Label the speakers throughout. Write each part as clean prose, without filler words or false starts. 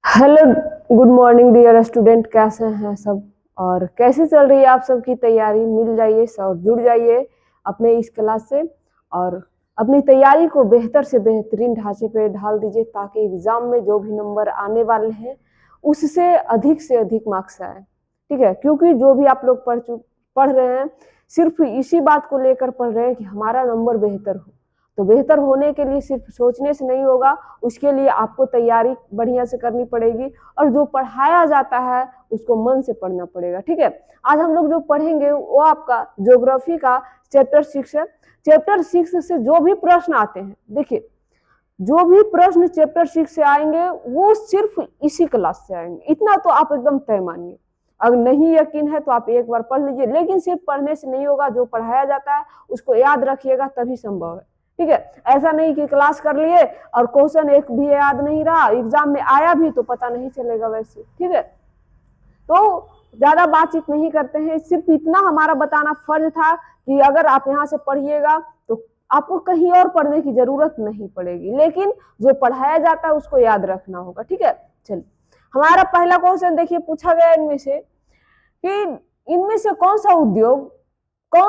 Speaker 1: Hello, good morning dear student. कैसे हैं सब और कैसे चल रही है आप सबकी तैयारी? मिल जाइए और जुड़ जाइए अपने इस क्लास से और अपनी तैयारी को बेहतर से बेहतरीन ढांचे पे ढाल दीजिए ताकि एग्जाम में जो भी नंबर आने वाले हैं उससे से अधिक मार्क्स आए। ठीक है, क्योंकि जो भी आप लोग पढ़ रहे हैं सिर्फ इसी बात को लेकर पढ़ रहे हैं कि हमारा नंबर बेहतर हो। तो बेहतर होने के लिए सिर्फ सोचने से नहीं होगा, उसके लिए आपको तैयारी बढ़िया से करनी पड़ेगी और जो पढ़ाया जाता है उसको मन से पढ़ना पड़ेगा। ठीक है, आज हम लोग जो पढ़ेंगे वो आपका ज्योग्राफी का चैप्टर 6 है। चैप्टर 6 से जो भी प्रश्न आते हैं, देखिए जो भी प्रश्न चैप्टर 6 से आएंगे वो सिर्फ इसी क्लास से आएंगे, इतना तो आप एकदम तय मानिए। अगर नहीं यकीन है तो आप एक बार पढ़ लीजिए, लेकिन सिर्फ पढ़ने से नहीं होगा, जो पढ़ाया जाता है उसको याद रखिएगा तभी संभव है। ठीक है, ऐसा नहीं कि क्लास कर लिए और क्वेश्चन एक भी याद नहीं रहा, एग्जाम में आया भी तो पता नहीं चलेगा वैसे। ठीक है, तो ज्यादा बातचीत नहीं करते हैं, सिर्फ इतना हमारा बताना फर्ज था कि अगर आप यहाँ से पढ़िएगा तो आपको कहीं और पढ़ने की जरूरत नहीं पड़ेगी, लेकिन जो पढ़ाया जाता है उसको याद रखना होगा। ठीक है, चलिए हमारा पहला क्वेश्चन देखिए, पूछा गया इनमें से कि इनमें से कौन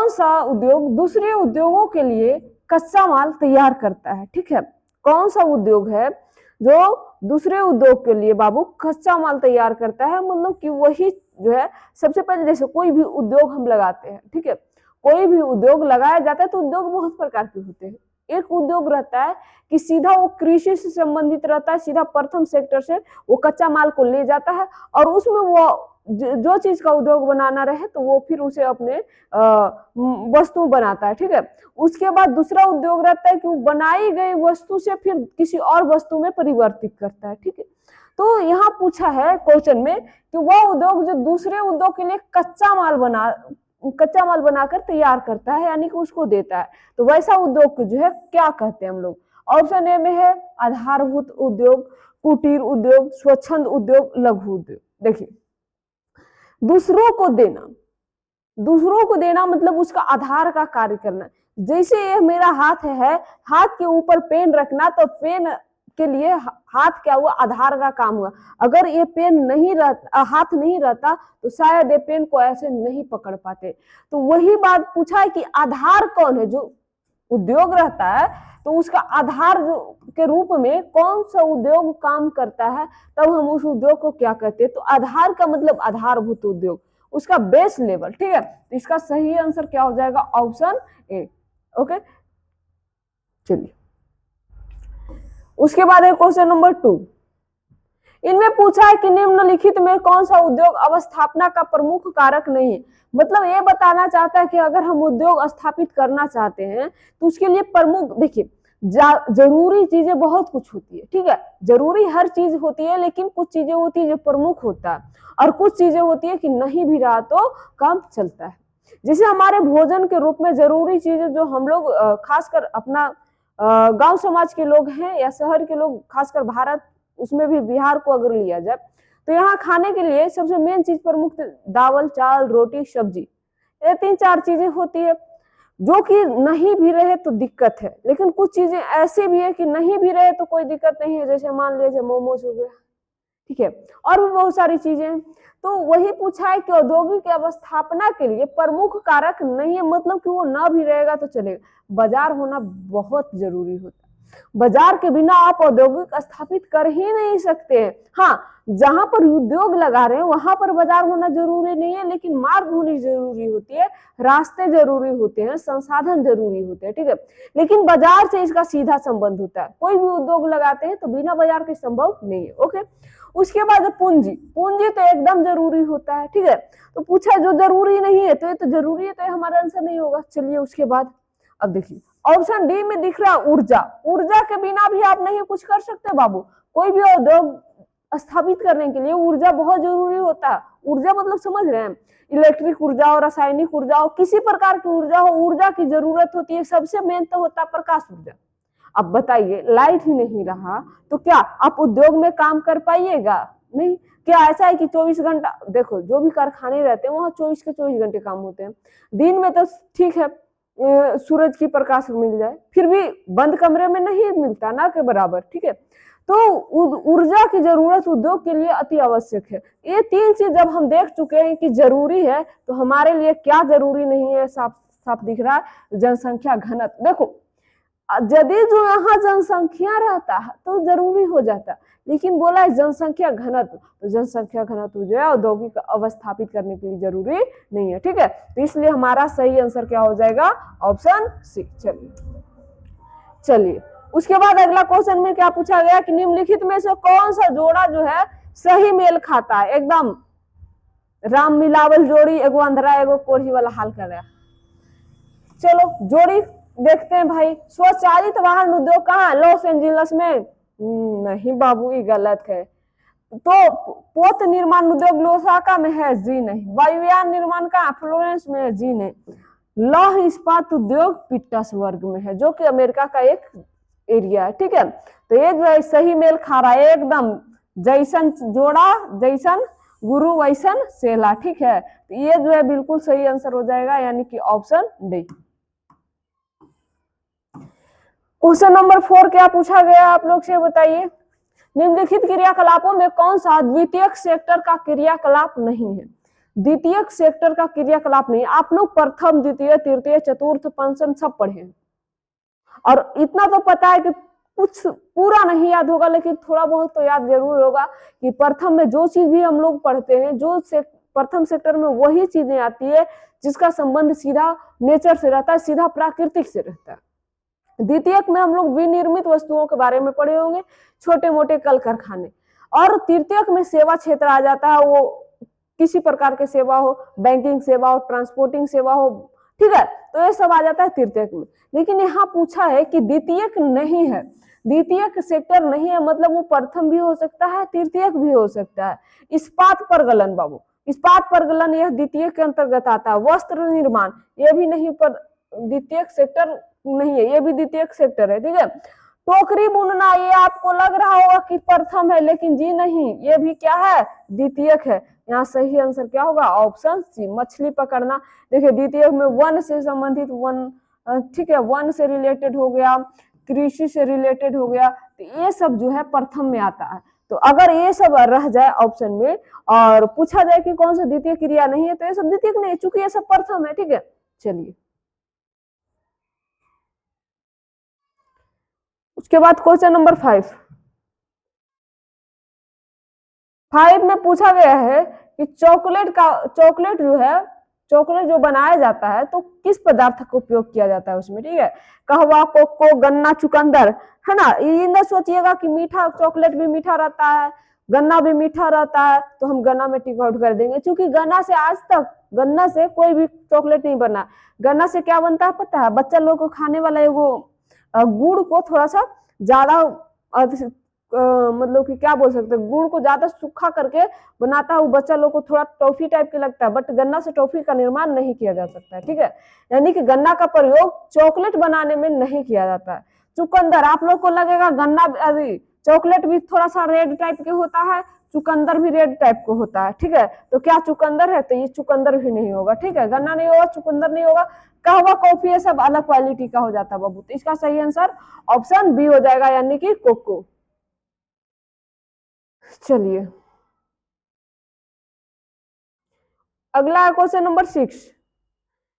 Speaker 1: सा उद्योग दूसरे उद्योगों के लिए कच्चा माल तैयार करता है। ठीक है, कौन सा उद्योग है जो दूसरे उद्योग के लिए बाबू कच्चा माल तैयार करता है, मतलब कि वही जो है सबसे पहले, जैसे कोई भी उद्योग हम लगाते हैं, ठीक है, कोई भी उद्योग लगाया जाता है तो उद्योग बहुत प्रकार के होते हैं। एक उद्योग रहता है कि सीधा वो कृषि से संबंधित रहता है, सीधा प्रथम सेक्टर से वो कच्चा माल को ले जाता है और उसमें वो जो चीज का उद्योग बनाना रहे तो वो फिर उसे अपने वस्तु बनाता है। ठीक है, उसके बाद दूसरा उद्योग रहता है कि वो बनाई गई वस्तु से फिर किसी और वस्तु में परिवर्तित करता है। ठीक है, तो यहाँ पूछा है क्वेश्चन में कि वह उद्योग जो दूसरे उद्योग के लिए कच्चा माल बनाकर तैयार करता है, यानी कि उसको देता है, तो वैसा उद्योग को जो है क्या कहते हैं हम लोग? ऑप्शन ए में है आधारभूत उद्योग, कुटीर उद्योग, स्वच्छंद उद्योग, लघु उद्योग। देखिए, दूसरों को देना, दूसरों को देना मतलब उसका आधार का कार्य करना। जैसे ये मेरा हाथ है, हाथ के ऊपर पेन रखना, तो पेन के लिए हाथ क्या हुआ? आधार का काम हुआ। अगर ये पेन नहीं रहता, हाथ नहीं रहता तो शायद ये पेन को ऐसे नहीं पकड़ पाते। तो वही बात पूछा है कि आधार कौन है? जो उद्योग रहता है तो उसका आधार के रूप में कौन सा उद्योग काम करता है, तब हम उस उद्योग को क्या कहते हैं? तो आधार का मतलब आधारभूत उद्योग, उसका बेस लेवल। ठीक है, तो इसका सही आंसर क्या हो जाएगा? Option A. ओके, चलिए उसके बाद है क्वेश्चन नंबर 2। इनमें पूछा है कि निम्नलिखित में कौन सा उद्योग अवस्थापना का प्रमुख कारक नहीं है। मतलब ये बताना चाहता है कि अगर हम उद्योग स्थापित करना चाहते हैं तो उसके लिए प्रमुख, देखिए जरूरी चीजें बहुत कुछ होती है। ठीक है, जरूरी हर चीज होती है, लेकिन कुछ चीजें होती है जो प्रमुख होता है और कुछ चीजें होती है कि नहीं भी रहा तो काम चलता है। जैसे हमारे भोजन के रूप में जरूरी चीजें जो हम लोग खासकर अपना गांव समाज के लोग हैं या शहर के लोग, खासकर भारत, उसमें भी बिहार को अगर लिया जाए तो यहाँ खाने के लिए सबसे मेन चीज प्रमुख दावल, चावल, रोटी, सब्जी, ये 3-4 चीजें होती है जो कि नहीं भी रहे तो दिक्कत है, लेकिन कुछ चीजें ऐसे भी है कि नहीं भी रहे तो कोई दिक्कत नहीं है, जैसे मान लीजिए मोमोज हो गया। ठीक है, और भी बहुत सारी चीजें हैं। तो वही पूछा है कि औद्योगिक अवस्थापना के लिए प्रमुख कारक नहीं है, मतलब कि वो ना भी रहेगा तो चलेगा। बाजार होना बहुत जरूरी होता है, बाजार के बिना आप औद्योगिक स्थापित कर ही नहीं सकते हैं। हाँ, जहां पर उद्योग लगा रहे हैं वहां पर बाजार होना जरूरी नहीं है, लेकिन मार्ग होनी जरूरी होती है, रास्ते जरूरी होते हैं, संसाधन जरूरी होते हैं। ठीक है, लेकिन बाजार से इसका सीधा संबंध होता है। कोई भी उद्योग लगाते हैं तो बिना बाजार के संभव नहीं है। ओके, उसके बाद पूंजी, पूंजी तो एकदम जरूरी होता है। ठीक है, तो पूछा जो जरूरी नहीं है तो ये तो जरूरी है, तो ये हमारा आंसर नहीं होगा। चलिए उसके बाद अब देखिए ऑप्शन डी में दिख रहा है ऊर्जा। ऊर्जा के बिना भी आप नहीं कुछ कर सकते बाबू। कोई भी उद्योग स्थापित करने के लिए ऊर्जा बहुत जरूरी होता है। ऊर्जा मतलब समझ रहे हैं, इलेक्ट्रिक ऊर्जा हो, रासायनिक ऊर्जा हो, किसी प्रकार की ऊर्जा हो, ऊर्जा की जरूरत होती है। सबसे मेन तो होता है प्रकाश ऊर्जा। अब बताइए, लाइट ही नहीं रहा तो क्या आप उद्योग में काम कर पाइएगा? नहीं। क्या ऐसा है कि 24 घंटा, देखो जो भी कारखाने रहते हैं वहां 24 के 24 घंटे काम होते हैं। दिन में तो ठीक है सूरज की प्रकाश मिल जाए, फिर भी बंद कमरे में नहीं मिलता ना के बराबर। ठीक है, तो ऊर्जा की जरूरत उद्योग के लिए अति आवश्यक है। ये 3 चीज जब हम देख चुके हैं कि जरूरी है, तो हमारे लिए क्या जरूरी नहीं है साफ साफ दिख रहा है। जनसंख्या घनत्व, देखो यदि जो यहाँ जनसंख्या रहता है तो जरूरी हो जाता, लेकिन बोला है जनसंख्या घनत्व, तो जनसंख्या घनत्व जो है औद्योगिक अवस्थापित करने के लिए जरूरी नहीं है। ठीक है, तो इसलिए हमारा सही आंसर क्या हो जाएगा, ऑप्शन सी। चलिए उसके बाद अगला क्वेश्चन में क्या पूछा गया कि निम्नलिखित में से कौन सा जोड़ा जो है सही मेल खाता है, एकदम राम मिलावल जोड़ी, एगो अंधरा एगो कोढ़ी वाला हाल कर रहा। चलो जोड़ी देखते हैं भाई। स्वचालित वाहन उद्योग कहाँ, लॉस एंजिलस में? नहीं बाबू, ये गलत है। तो पोत निर्माण उद्योग लोसाका में है? जी नहीं। वायुयान निर्माण का फ्लोरेंस में है? जी नहीं। लौह इस्पात उद्योग पिट्सबर्ग में है, जो कि अमेरिका का एक एरिया है। ठीक है, तो ये जो है सही मेल खा रहा है एकदम, जैसन जोड़ा जैसन गुरु वैसन सेला। ठीक है, तो ये जो है बिल्कुल सही आंसर हो जाएगा, यानी कि ऑप्शन डी। क्वेश्चन नंबर 4 क्या पूछा गया आप लोग से बताइए। निम्नलिखित क्रियाकलापों में कौन सा द्वितीयक सेक्टर का क्रियाकलाप नहीं है? द्वितीयक सेक्टर का क्रियाकलाप नहीं। आप लोग प्रथम द्वितीय तृतीय चतुर्थ पंचम सब पढ़े हैं, और इतना तो पता है कि कुछ पूरा नहीं याद होगा, लेकिन थोड़ा बहुत तो याद जरूर होगा कि प्रथम में जो चीज भी हम लोग पढ़ते हैं, जो प्रथम सेक्टर में वही चीजें आती है जिसका संबंध सीधा नेचर से रहता है, सीधा प्राकृतिक से रहता है। द्वितीयक में हम लोग विनिर्मित वस्तुओं के बारे में पढ़े होंगे, छोटे मोटे कल कारखाने। और तृतीयक में सेवा क्षेत्र आ जाता है, वो किसी प्रकार के सेवा हो, बैंकिंग सेवा हो, ट्रांसपोर्टिंग सेवा हो। ठीक है, तो ये सब आ जाता है तृतीयक में। लेकिन यहाँ पूछा है कि द्वितीयक नहीं है, द्वितीयक सेक्टर नहीं है, मतलब वो प्रथम भी हो सकता है, तृतीयक भी हो सकता है। इस्पात परगलन बाबू, इस्पात परगलन यह द्वितीयक के अंतर्गत आता है। वस्त्र निर्माण ये भी नहीं, पर द्वितीयक सेक्टर नहीं है, ये भी द्वितीयक सेक्टर है। ठीक है, टोकरी बुनना ये आपको लग रहा होगा कि प्रथम है, लेकिन जी नहीं, ये भी क्या है, द्वितीयक है। यहाँ सही आंसर क्या होगा, ऑप्शन सी। मछली पकड़ना, देखिए द्वितीयक में वन से संबंधित वन, ठीक है, वन से रिलेटेड हो गया, कृषि से रिलेटेड हो गया, तो ये सब जो है प्रथम में आता है। तो अगर ये सब रह जाए ऑप्शन में और पूछा जाए कि कौन सा द्वितीय क्रिया नहीं है, तो ये सब द्वितीयक नहीं, चूंकि ये सब प्रथम है। ठीक है, चलिए उसके बाद क्वेश्चन नंबर 5 में पूछा गया है कि चॉकलेट जो है, चॉकलेट जो बनाया जाता है तो किस पदार्थ का उपयोग किया जाता है उसमें। ठीक है, कहवा, कोको, गन्ना, चुकंदर, है ना। ये न सोचिएगा कि मीठा चॉकलेट भी मीठा रहता है, गन्ना भी मीठा रहता है, तो हम गन्ना में टिक आउट कर देंगे, क्योंकि गन्ना से आज तक, गन्ना से कोई भी चॉकलेट नहीं बना। गन्ना से क्या बनता है पता है, बच्चा लोग को खाने वाला एगो गुड़ को थोड़ा सा ज्यादा मतलब कि क्या बोल सकते हैं, गुड़ को ज्यादा सूखा करके बनाता है, वो बच्चा लोग को थोड़ा टॉफी टाइप के लगता है, बट गन्ना से टॉफी का निर्माण नहीं किया जा सकता है। ठीक है, यानी कि गन्ना का प्रयोग चॉकलेट बनाने में नहीं किया जाता है। चुकंदर, आप लोग को लगेगा गन्ना चॉकलेट भी थोड़ा सा रेड टाइप के होता है, चुकंदर भी रेड टाइप को होता है। ठीक है, तो क्या चुकंदर है, तो ये चुकंदर भी नहीं होगा। ठीक है, गन्ना नहीं होगा, चुकंदर नहीं होगा, कहवा, कॉफी, ये सब अलग क्वालिटी का हो जाता है बाबू। तो इसका सही आंसर ऑप्शन बी हो जाएगा, यानी कि कोको। चलिए अगला है क्वेश्चन नंबर 6।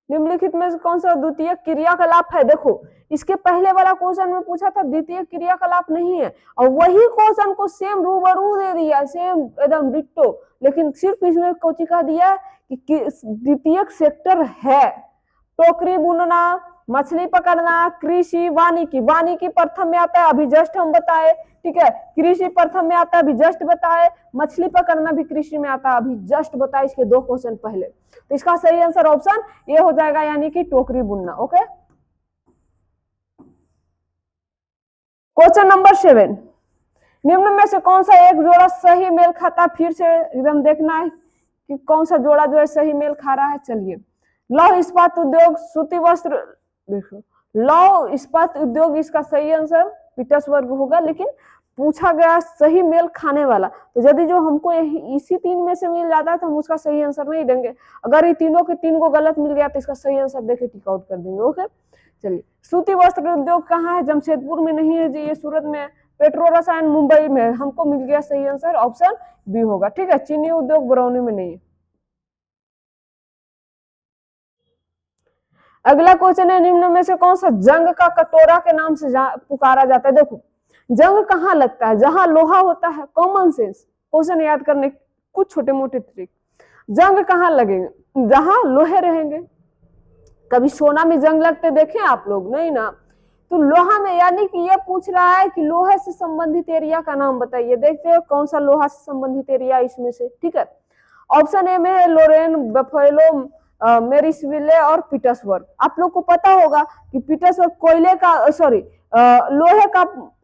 Speaker 1: निम्नलिखित में से कौन सा द्वितीय क्रियाकलाप है? देखो इसके पहले वाला क्वेश्चन में पूछा था द्वितीय क्रियाकलाप नहीं है, और वही क्वेश्चन को सेम रूबरू दे दिया, सेम एकदम डिट्टो, लेकिन सिर्फ इसमें कोचिका दिया कि द्वितीय सेक्टर है। टोकरी बुनना, मछली पकड़ना, कृषि, वानिकी। वानिकी प्रथम में आता है, अभी जस्ट हम बताए। ठीक है, कृषि प्रथम में आता है, अभी जस्ट बताए। मछली पकड़ना भी कृषि में आता है, अभी जस्ट बताए, इसके 2 क्वेश्चन पहले। तो इसका सही आंसर ऑप्शन ये हो जाएगा, यानी कि टोकरी बुनना। Okay, question number 7। निम्न में से कौन सा एक जोड़ा सही मेल खाता, फिर से एकदम देखना है कि कौन सा जोड़ा जो है सही मेल खा रहा है। चलिए, लौह इस्पात उद्योग, सूती वस्त्र, देखो लौह इस्पात उद्योग इसका सही आंसर पिट्सबर्ग होगा, लेकिन पूछा गया सही मेल खाने वाला, तो यदि जो हमको इसी 3 में से मिल जाता है तो हम उसका सही आंसर नहीं देंगे। अगर ये तीनों के 3 को गलत मिल गया तो इसका सही आंसर देके टिक आउट कर देंगे। ओके, चलिए सूती वस्त्र उद्योग कहाँ है? जमशेदपुर में नहीं है जी, ये सूरत में है। पेट्रो रसायन मुंबई में है। हमको मिल गया सही आंसर ऑप्शन बी होगा। ठीक है, चीनी उद्योग बरौनी में नहीं है। अगला क्वेश्चन है, निम्न में से कौन सा जंग का कटोरा के नाम से पुकारा जाता है? देखो, जंग कहाँ लगता है? जहां लोहा होता है। कॉमन सेंस, क्वेश्चन याद करने कुछ छोटे मोटे ट्रिक। जंग कहाँ लगेंगे? जहां लोहे रहेंगे। कभी सोना में जंग लगते देखे आप लोग? नहीं ना। तो लोहा में, यानी कि ये पूछ रहा है कि लोहे से संबंधित एरिया का नाम बताइए। देखते हो कौन सा लोहा से संबंधित एरिया इसमें से। ठीक है, ऑप्शन ए में है लोरेन, बफेलो, मेरिसविले और पीटर्सबर्ग। आप लोग को पता होगा कि पीटर्सबर्ग कोयले का, सॉरी, लोहे का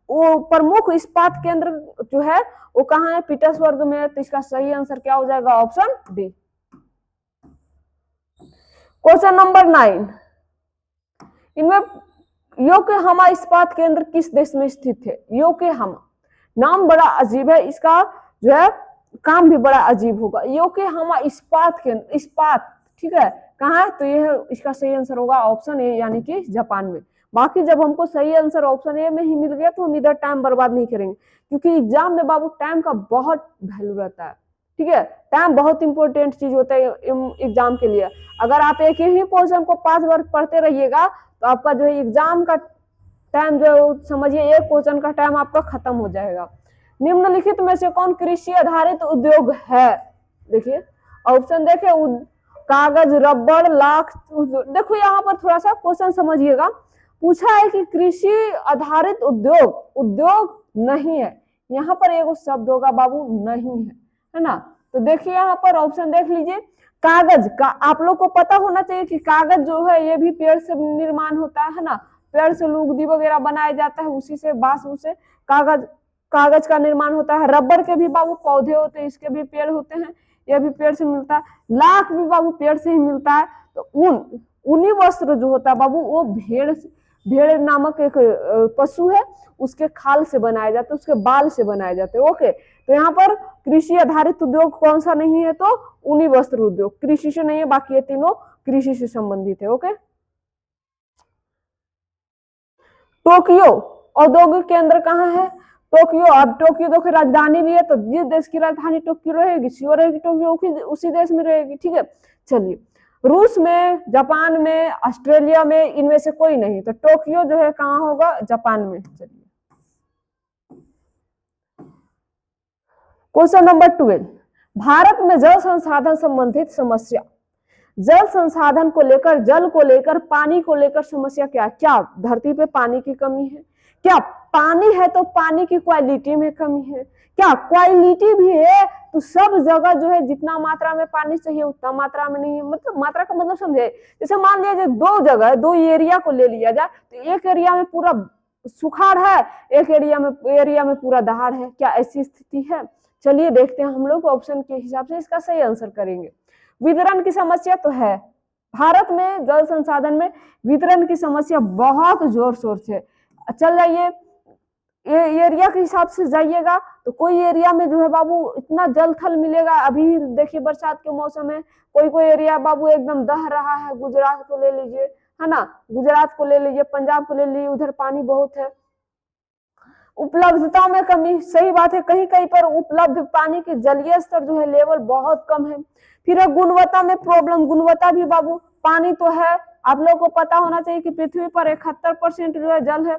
Speaker 1: वो प्रमुख इस्पात केंद्र जो है वो कहाँ है? पीटर्सबर्ग में। तो इसका सही आंसर क्या हो जाएगा? Option D. क्वेश्चन नंबर 9, इनमें योकोहामा इस्पात केंद्र किस देश में स्थित है? योकोहामा नाम बड़ा अजीब है, इसका जो है काम भी बड़ा अजीब होगा। योकोहामा इस्पात केंद्र, इस्पात, ठीक है, कहाँ है? तो ये इसका सही आंसर होगा ऑप्शन ए, यानी कि जापान में। बाकी जब हमको सही आंसर ऑप्शन ए में ही मिल गया तो हम इधर टाइम बर्बाद नहीं करेंगे, क्योंकि एग्जाम में बाबू टाइम का बहुत वैल्यू रहता है। ठीक है, टाइम बहुत इंपॉर्टेंट चीज होता है एग्जाम के लिए। अगर आप एक ही क्वेश्चन को 5 बार पढ़ते रहिएगा तो आपका जो है एग्जाम का टाइम जो समझिए एक क्वेश्चन का टाइम आपका खत्म हो जाएगा। निम्नलिखित में से कौन कृषि आधारित उद्योग है? देखिए ऑप्शन देखे, कागज, रबड़, लाख। देखो यहाँ पर थोड़ा सा क्वेश्चन समझिएगा, पूछा है कि कृषि आधारित उद्योग, उद्योग नहीं है। यहाँ पर एक शब्द होगा बाबू, नहीं है ना। तो देखिए यहाँ पर ऑप्शन देख लीजिए, कागज का आप लोग को पता होना चाहिए कि कागज जो है ये भी पेड़ से निर्माण होता है ना। पेड़ से लुगदी वगैरह बनाया जाता है, उसी से बांस से कागज का निर्माण होता है। रबर के भी बाबू पौधे होते हैं, इसके भी पेड़ होते हैं, यह भी पेड़ से मिलता है। लाख भी बाबू पेड़ से ही मिलता है। तो ऊनी वस्त्र जो होता है बाबू वो भेड़ नामक एक पशु है, उसके खाल से बनाया जाता है, उसके बाल से बनाए जाते हैं। ओके, तो यहाँ पर कृषि आधारित उद्योग कौन सा नहीं है? तो ऊनी वस्त्र उद्योग कृषि से नहीं है, बाकी ये तीनों कृषि से संबंधित है। ओके, टोक्यो औद्योगिक केंद्र कहाँ है? टोक्यो। अब टोक्यो देखो राजधानी भी है, तो जिस देश की राजधानी टोक्यो रहेगी, श्योर रहेगी टोक्यो उसी देश में रहेगी। ठीक है, चलिए, रूस में, जापान में, ऑस्ट्रेलिया में, इनमें से कोई नहीं, तो टोक्यो जो है कहाँ होगा? जापान में। चलिए, क्वेश्चन नंबर 12, भारत में जल संसाधन संबंधित समस्या। जल संसाधन को लेकर, जल को लेकर, पानी को लेकर समस्या क्या? क्या धरती पे पानी की कमी है? क्या पानी है तो पानी की क्वालिटी में कमी है? क्या क्वालिटी भी है तो सब जगह जो है जितना मात्रा में पानी चाहिए उतना मात्रा में नहीं है? मतलब मात्रा का मतलब समझे, जैसे मान लिया जाए दो जगह, दो एरिया को ले लिया जाए, तो एक एरिया में पूरा सुखाड़ है, एक एरिया में पूरा दहाड़ है। क्या ऐसी स्थिति है? चलिए देखते हैं, हम लोग ऑप्शन के हिसाब से इसका सही आंसर करेंगे। वितरण की समस्या तो है भारत में, जल संसाधन में वितरण की समस्या बहुत जोर शोर से। चल जाइए एरिया के हिसाब से जाइएगा तो कोई एरिया में जो है बाबू इतना जल थल मिलेगा। अभी देखिए बरसात के मौसम में कोई कोई एरिया बाबू एकदम दह रहा है। गुजरात को ले लीजिए, है ना, गुजरात को ले लीजिए, पंजाब को ले लीजिए, उधर पानी बहुत है। उपलब्धता में कमी, सही बात है, कहीं कहीं पर उपलब्ध पानी के जलीय स्तर जो है लेवल बहुत कम है। फिर है गुणवत्ता में प्रॉब्लम, गुणवत्ता भी बाबू, पानी तो है, आप लोगों को पता होना चाहिए कि पृथ्वी पर 71% जो है जल है,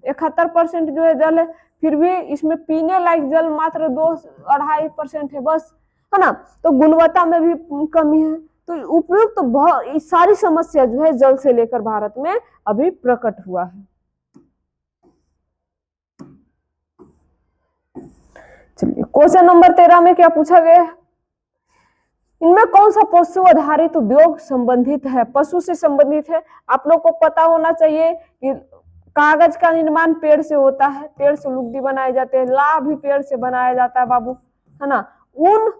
Speaker 1: 71% जो है जल है, फिर भी इसमें पीने लायक जल मात्र 2-2.5% है बस, है ना। तो गुणवत्ता में भी कमी है। तो उपयुक्त तो बहुत सारी समस्या जो है जल से लेकर भारत में अभी प्रकट हुआ है। चलिए, क्वेश्चन नंबर 13 में क्या पूछा गया है? इनमें कौन सा पशु आधारित उद्योग संबंधित है? पशु से संबंधित है। आप लोग को पता होना चाहिए कि कागज का निर्माण पेड़ से होता है, पेड़ से लुगदी बनाए जाते हैं, लाह भी पेड़ से बनाया जाता है बाबू, है ना। ऊन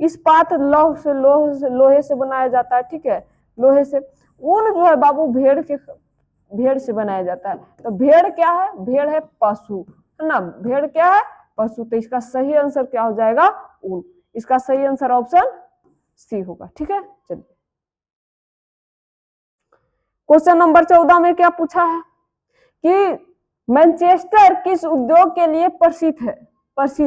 Speaker 1: इस्पात लोहे से बनाया जाता है। ठीक है, लोहे से। ऊन जो है बाबू भेड़ से बनाया जाता है। तो भेड़ क्या है? भेड़ है पशु, है ना। भेड़ क्या है? पशु। तो इसका सही आंसर क्या हो जाएगा? ऊन। इसका सही आंसर ऑप्शन सी होगा। ठीक है, चलिए, क्वेश्चन नंबर 14 में क्या पूछा है कि मैनचेस्टर किस उद्योग के लिए प्रसिद्ध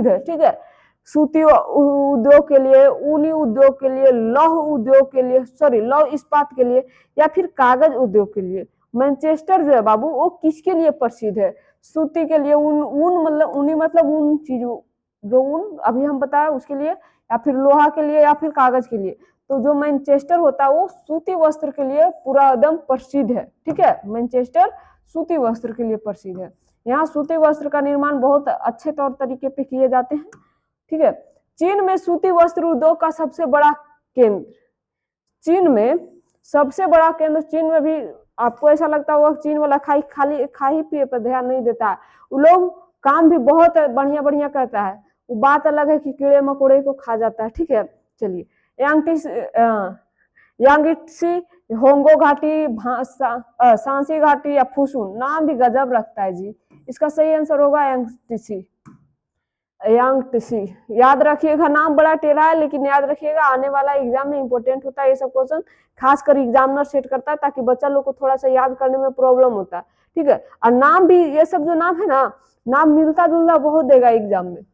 Speaker 1: है, ठीक है। सूती उद्योग के लिए, ऊनी उद्योग के लिए, लौह उद्योग के लिए, सॉरी लौह इस्पात के लिए, या फिर कागज उद्योग के लिए। मैनचेस्टर जो है बाबू वो किसके लिए प्रसिद्ध है? सूती के लिए, ऊन मतलब ऊनी मतलब ऊन चीज, जो ऊन अभी हम बताया उसके लिए, या फिर लोहा के लिए, या फिर कागज के लिए। तो जो मैनचेस्टर होता है वो सूती वस्त्र के लिए पूरा एकदम प्रसिद्ध है, ठीक है। मैनचेस्टर सूती वस्त्र के लिए प्रसिद्ध है। यहाँ सूती वस्त्र का निर्माण बहुत अच्छे तौर तरीके पे किए जाते हैं, ठीक है। चीन में सूती वस्त्र उद्योग का सबसे बड़ा केंद्र, चीन में सबसे बड़ा केंद्र, चीन में भी आपको ऐसा लगता होगा चीन वाला खाली खा ही पिए पर ध्यान नहीं देता है, वो लोग काम भी बहुत बढ़िया बढ़िया करता है। वो बात अलग है कि कीड़े मकोड़े को खा जाता है, ठीक है। चलिए, यांगत्सी, होंगो घाटी, सांसी घाटी या फुसुन, नाम भी गजब रखता है जी। इसका सही आंसर होगा यांगत्सी। यांगत्सी, याद रखिएगा, नाम बड़ा टेढ़ा है लेकिन याद रखिएगा आने वाला एग्जाम में इंपॉर्टेंट होता है ये सब क्वेश्चन, खासकर एग्जामिनर सेट करता है ताकि बच्चा लोग को थोड़ा सा याद करने में प्रॉब्लम होता है, ठीक है। और नाम भी, ये सब जो नाम है ना, नाम मिलता जुलता बहुत देगा एग्जाम में।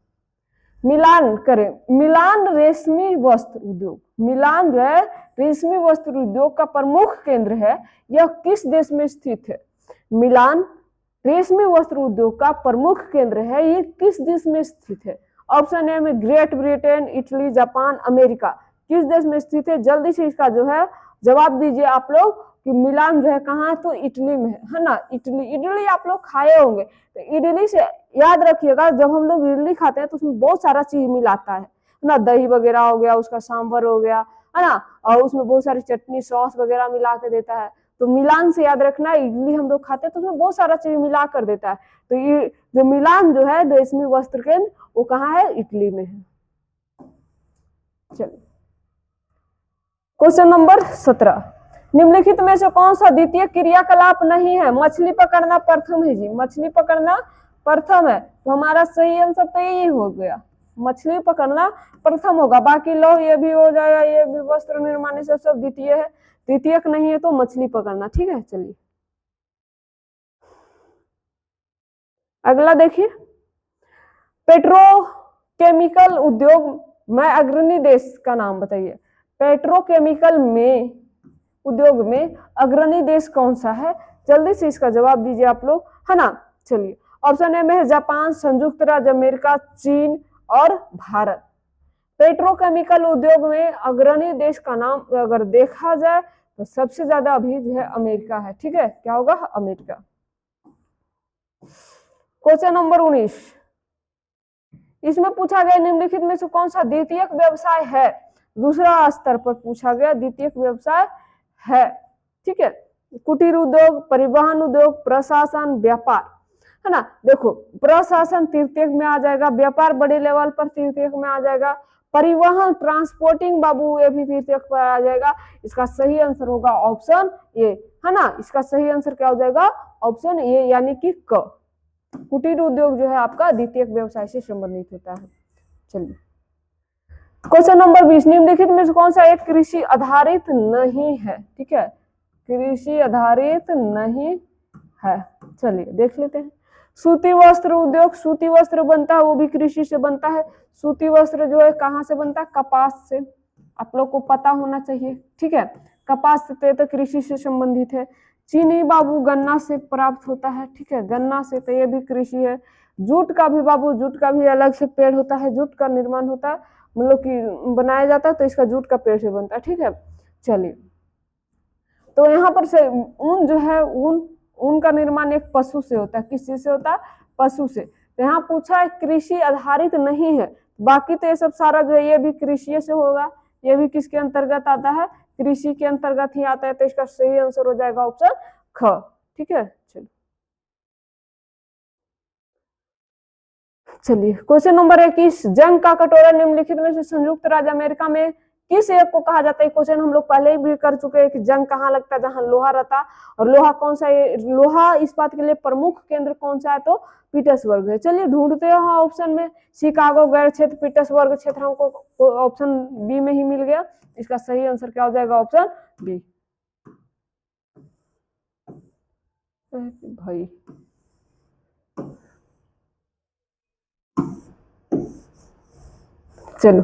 Speaker 1: मिलान करें, मिलान रेशमी वस्त्र उद्योग, मिलान जो है रेशमी वस्त्र उद्योग का प्रमुख केंद्र है, यह किस देश में स्थित है? मिलान रेशमी वस्त्र उद्योग का प्रमुख केंद्र है, ये किस देश में स्थित है? ऑप्शन ए में great Britain, Italy, Japan, America, किस देश में स्थित है? जल्दी से इसका जो है जवाब दीजिए आप लोग कि मिलान जो है कहाँ है, तो इटली में है ना। इटली, इडली आप लोग खाए होंगे, तो इडली से याद रखिएगा, जब हम लोग इडली खाते हैं तो उसमें बहुत सारा चीज मिलाता है ना, दही वगैरह हो गया, उसका सांभर हो गया, है ना, और उसमें बहुत सारी चटनी सॉस वगैरह मिला के देता है। तो मिलान से याद रखना, इडली हम लोग खाते हैं तो उसमें बहुत सारा चीज मिला कर देता है। तो ये जो मिलान जो है रेशमी वस्त्र केंद्र, वो कहाँ है? इटली में है। चलिए, क्वेश्चन नंबर 17, निम्नलिखित में से कौन सा द्वितीय क्रियाकलाप नहीं है? मछली पकड़ना प्रथम है जी, मछली पकड़ना प्रथम है, तो हमारा सही आंसर तो यही हो गया, मछली पकड़ना प्रथम होगा। बाकी लो ये भी हो जाएगा, ये भी वस्त्र निर्माण से सब द्वितीय है, द्वितीयक नहीं है तो मछली पकड़ना, ठीक है। चलिए अगला देखिए, पेट्रोकेमिकल उद्योग में अग्रणी देश का नाम बताइए। पेट्रोकेमिकल में उद्योग में अग्रणी देश कौन सा है? जल्दी से इसका जवाब दीजिए आप लोग, है ना। चलिए, ऑप्शन ए में है जापान, संयुक्त राज्य अमेरिका, चीन और भारत। पेट्रोकेमिकल उद्योग में अग्रणी देश का नाम अगर देखा जाए तो सबसे ज्यादा अभी जो है अमेरिका है, ठीक है। क्या होगा? अमेरिका। क्वेश्चन नंबर 19, इसमें पूछा गया निम्नलिखित में से कौन सा द्वितीयक व्यवसाय है? दूसरा स्तर पर पूछा गया द्वितीयक व्यवसाय है, ठीक है। कुटीर उद्योग, परिवहन उद्योग, प्रशासन, व्यापार, है ना। देखो, प्रशासन तृतीयक में आ जाएगा, व्यापार बड़े लेवल पर तृतीयक में आ जाएगा, परिवहन ट्रांसपोर्टिंग बाबू ये भी तृतीयक पर आ जाएगा। इसका सही आंसर होगा ऑप्शन ए, है ना। इसका सही आंसर क्या हो जाएगा? ऑप्शन ए, यानी कि क। कुटीर उद्योग जो है आपका द्वितीयक व्यवसाय से संबंधित होता है। चलिए, क्वेश्चन नंबर 20, निम्नलिखित में से कौन सा एक कृषि आधारित नहीं है? ठीक है, कृषि आधारित नहीं है। चलिए देख लेते हैं। सूती वस्त्र उद्योग, सूती वस्त्र बनता है वो भी कृषि से बनता है। सूती वस्त्र जो है कहाँ से बनता है? कपास से, आप लोग को पता होना चाहिए, ठीक है। कपास से तो कृषि से संबंधित है। चीनी बाबू गन्ना से प्राप्त होता है, ठीक है, गन्ना से, तो ये भी कृषि है। जूट का भी बाबू, जूट का भी अलग से पेड़ होता है, जूट का निर्माण होता है, मतलब कि बनाया जाता है, तो इसका जूट का पेड़ से बनता है, ठीक है। चलिए, तो यहाँ पर से ऊन जो है, ऊन का निर्माण एक पशु से होता है। किस चीज से होता है? पशु से। तो यहाँ पूछा है कृषि आधारित नहीं है, बाकी तो ये सब सारा जो है ये भी कृषि से होगा। ये भी किसके अंतर्गत आता है? कृषि के अंतर्गत ही आता है। तो इसका सही आंसर हो जाएगा ऑप्शन ख, ठीक है। चलिए, क्वेश्चन नंबर 21, जंग का कटोरा निम्नलिखित में से संयुक्त राज्य अमेरिका में किस एक को कहा जाता है? क्वेश्चन हम लोग पहले ही भी कर चुके हैं कि जंग कहाँ लगता है? जहां लोहा रहता, और लोहा कौन सा है? लोहा इस्पात के लिए प्रमुख केंद्र कौन सा है? तो पीटर्सबर्ग है। चलिए ढूंढते हैं ऑप्शन में, शिकागो गैर क्षेत्र, पीटर्सबर्ग क्षेत्र, हमको ऑप्शन बी में ही मिल गया। इसका सही आंसर क्या हो जाएगा? Option B. भाई चलो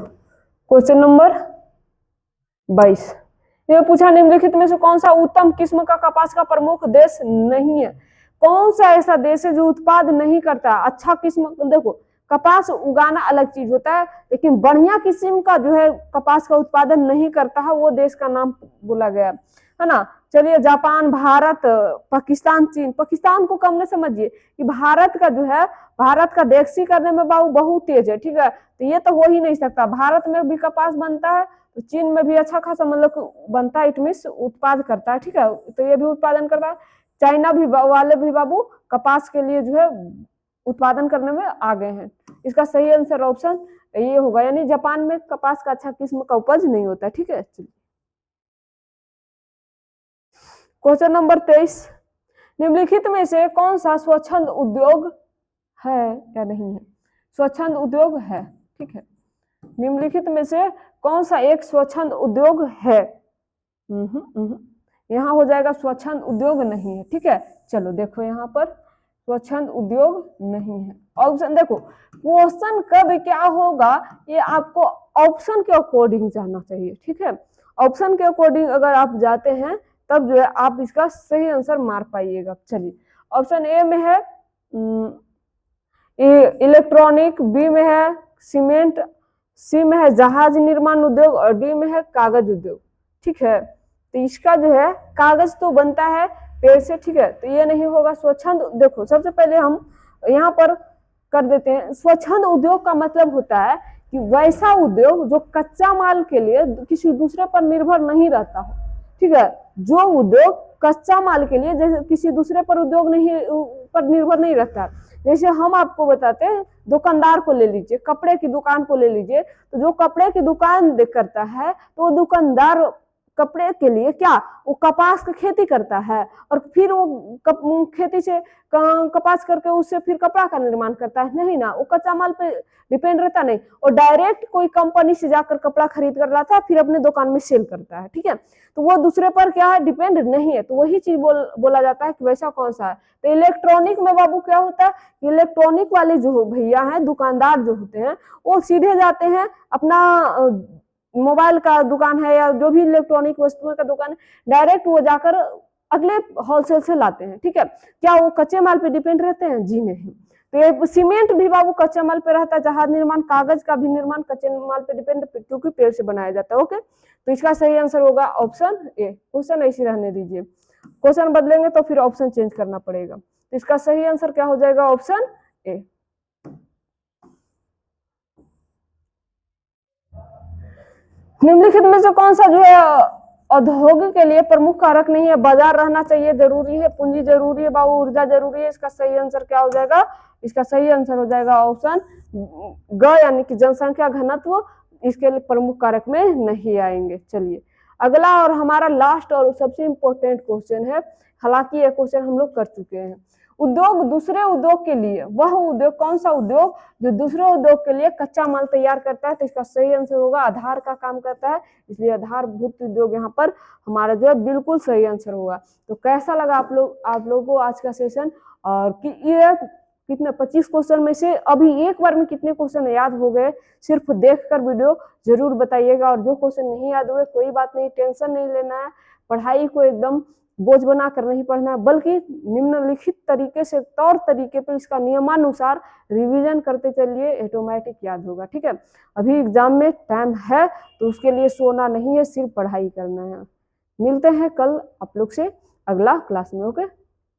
Speaker 1: क्वेश्चन नंबर 22, ये पूछा निम्नलिखित में से कौन सा उत्तम किस्म का कपास का प्रमुख देश नहीं है। कौन सा ऐसा देश है जो उत्पाद नहीं करता अच्छा किस्म। देखो कपास उगाना अलग चीज होता है, लेकिन बढ़िया किस्म का जो है कपास का उत्पादन नहीं करता है वो देश का नाम बोला गया है ना। चलिए जापान, भारत, पाकिस्तान, चीन। पाकिस्तान को कम न समझिए कि भारत का जो है, भारत का देशी करने में बाबू बहुत तेज है, ठीक है। तो ये तो हो ही नहीं सकता, भारत में भी कपास बनता है तो चीन में भी अच्छा खासा मतलब बनता है, इट मीन्स उत्पाद करता है, ठीक है। तो ये भी उत्पादन करता है। चाइना भी वाले भी बाबू कपास के लिए जो है उत्पादन करने में आगे हैं। इसका सही आंसर ऑप्शन ये होगा, यानी जापान में कपास का अच्छा किस्म का उपज नहीं होता, ठीक है। क्वेश्चन नंबर 23, निम्नलिखित में से कौन सा स्वच्छंद उद्योग है या नहीं है। स्वच्छंद उद्योग है, ठीक है। निम्नलिखित में से कौन सा एक स्वच्छंद उद्योग है। यहाँ हो जाएगा स्वच्छंद उद्योग नहीं है, ठीक है। चलो देखो यहाँ पर स्वच्छंद उद्योग नहीं है। ऑप्शन देखो, क्वेश्चन कब क्या होगा ये आपको ऑप्शन के अकॉर्डिंग जाना चाहिए, ठीक है। ऑप्शन के अकॉर्डिंग अगर आप जाते हैं तब जो है आप इसका सही आंसर मार पाइएगा। चलिए ऑप्शन ए में है इलेक्ट्रॉनिक, बी में है सीमेंट, सी में है जहाज निर्माण उद्योग और डी में है कागज उद्योग, ठीक है। तो इसका जो है कागज तो बनता है पेड़ से, ठीक है, तो ये नहीं होगा स्वच्छंद। देखो सबसे पहले हम यहाँ पर कर देते हैं, स्वच्छंद उद्योग का मतलब होता है कि वैसा उद्योग जो कच्चा माल के लिए किसी दूसरे पर निर्भर नहीं रहता हो, ठीक है। जो उद्योग कच्चा माल के लिए जैसे किसी दूसरे पर उद्योग नहीं पर निर्भर नहीं रहता। जैसे हम आपको बताते हैं, दुकानदार को ले लीजिए, कपड़े की दुकान को ले लीजिए, तो जो कपड़े की दुकान करता है तो वो दुकानदार कपड़े के लिए क्या वो कपास की खेती करता है और फिर वो खेती से कपास करके उससे फिर कपड़ा का निर्माण करता है, नहीं ना। वो कच्चा माल पे डिपेंड रहता नहीं, और डायरेक्ट कोई कंपनी से जाकर कपड़ा खरीद कर लाता है फिर अपने दुकान में सेल करता है, ठीक है। तो वो दूसरे पर क्या है डिपेंड नहीं है, तो वही चीज बोला जाता है कि वैसा कौन सा है। तो इलेक्ट्रॉनिक में बाबू क्या होता है, इलेक्ट्रॉनिक वाले जो भैया हैं दुकानदार जो होते हैं वो सीधे जाते हैं अपना मोबाइल का दुकान है या जो भी इलेक्ट्रॉनिक वस्तुओं का दुकान है, डायरेक्ट वो जाकर अगले होलसेल से लाते हैं, ठीक है। क्या वो कच्चे माल पे डिपेंड रहते हैं, जी नहीं। तो ये सीमेंट भी बाबू कच्चे माल पे रहता है, जहाज निर्माण, कागज का भी निर्माण कच्चे माल पे डिपेंड, क्योंकि पेड़ से बनाया जाता है, ओके। तो इसका सही आंसर होगा ऑप्शन ए। क्वेश्चन ऐसे रहने दीजिए, क्वेश्चन बदलेंगे तो फिर ऑप्शन चेंज करना पड़ेगा। तो इसका सही आंसर क्या हो जाएगा, ऑप्शन ए। निम्नलिखित में से कौन सा जो है औद्योगिक के लिए प्रमुख कारक नहीं है। बाजार रहना चाहिए जरूरी है, पूंजी जरूरी है बाबू, ऊर्जा जरूरी है। इसका सही आंसर क्या हो जाएगा, इसका सही आंसर हो जाएगा ऑप्शन ग, यानी कि जनसंख्या घनत्व इसके लिए प्रमुख कारक में नहीं आएंगे। चलिए अगला और हमारा लास्ट और सबसे इंपॉर्टेंट क्वेश्चन है, हालांकि ये क्वेश्चन हम लोग कर चुके हैं। उद्योग दूसरे उद्योग के लिए, वह उद्योग कौन सा उद्योग जो दूसरे उद्योग के लिए कच्चा माल तैयार करता है। तो इसका सही आंसर होगा आधार का काम करता है, इसलिए आधारभूत उद्योग यहाँ पर हमारा जो है बिल्कुल सही आंसर होगा। तो कैसा लगा आप लोगों को आज का सेशन, और कि ये कितने 25 क्वेश्चन में से अभी एक बार में कितने क्वेश्चन याद हो गए, सिर्फ देखकर वीडियो जरूर बताइएगा। और जो क्वेश्चन नहीं याद हुए कोई बात नहीं, टेंशन नहीं लेना है, पढ़ाई को एकदम बोझ बना कर नहीं पढ़ना है, बल्कि निम्नलिखित तरीके से तौर तरीके पर इसका नियमानुसार रिवीजन करते चलिए, ऑटोमेटिक याद होगा, ठीक है। अभी एग्जाम में टाइम है तो उसके लिए सोना नहीं है, सिर्फ पढ़ाई करना है। मिलते हैं कल आप लोग से अगला क्लास में, ओके।